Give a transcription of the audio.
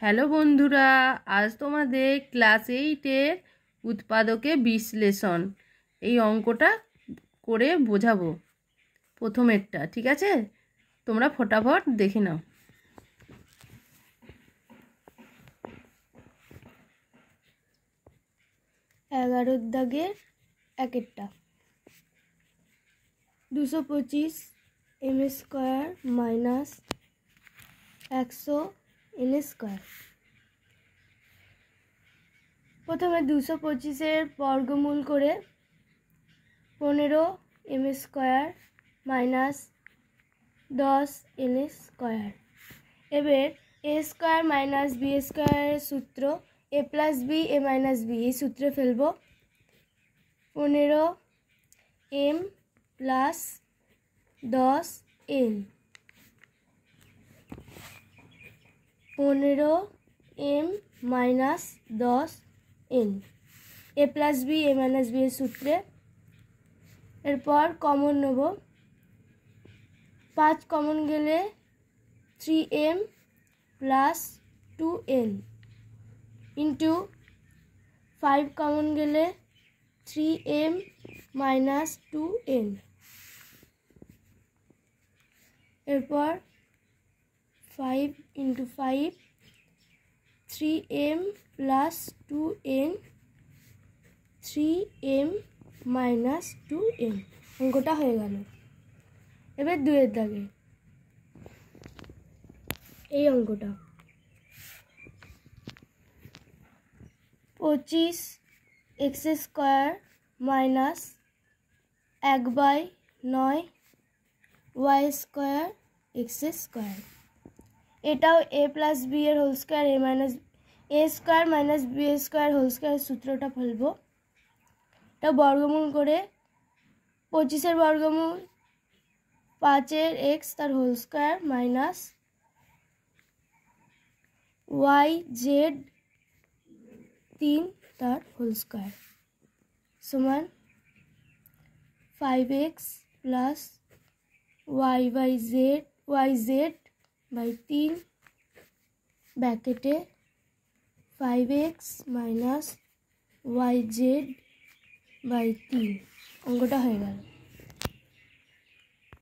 Hello বন্ধুরা, আজ তোমাদের ক্লাস 8-এর উৎপাদকে বিশ্লেষণ এই অঙ্কটা করে বোঝাবো। প্রথমেরটা ঠিক আছে, তোমরা ফটাফট দেখে নাও। এগারোর দাগের একেরটা 225 m² মাইনাস 100 n²। প্রথমে 225-এর বর্গমূল করে 15 m² মাইনাস 10 n²। এবার a² মাইনাস b² সূত্র a plus B A minus B, এই সূত্রে ফেলবো। 15 m plus 10 n, 15 m minus 10 n, A plus B A minus B এর সূত্রে। এরপর কমন নেব, 5 কমন গেলে 3m plus 2n into 5 common গেলে 3m মাইনাস 2n। এরপর 5 into 5 3m plus 2n, 3m minus 2n। অঙ্কটা হয়ে গেল। এবার 2-এর দাগে এই অঙ্কটা 25 x² মাইনাস 1/9 y² x²। এটাও a প্লাস বি এর whole square a square minus B square whole square সূত্রটা ফেলবো। এটা বর্গমূল করে 25-এর বর্গমূল 5-এর x তার হোল স্কোয়ার মাইনাস yz 3 তার হোল স্কোয়ার সমান 5x প্লাস yz বাই 3 ব্র্যাকেটে 5x মাইনাস yz বাই 3। অঙ্কটা হয়ে গেল।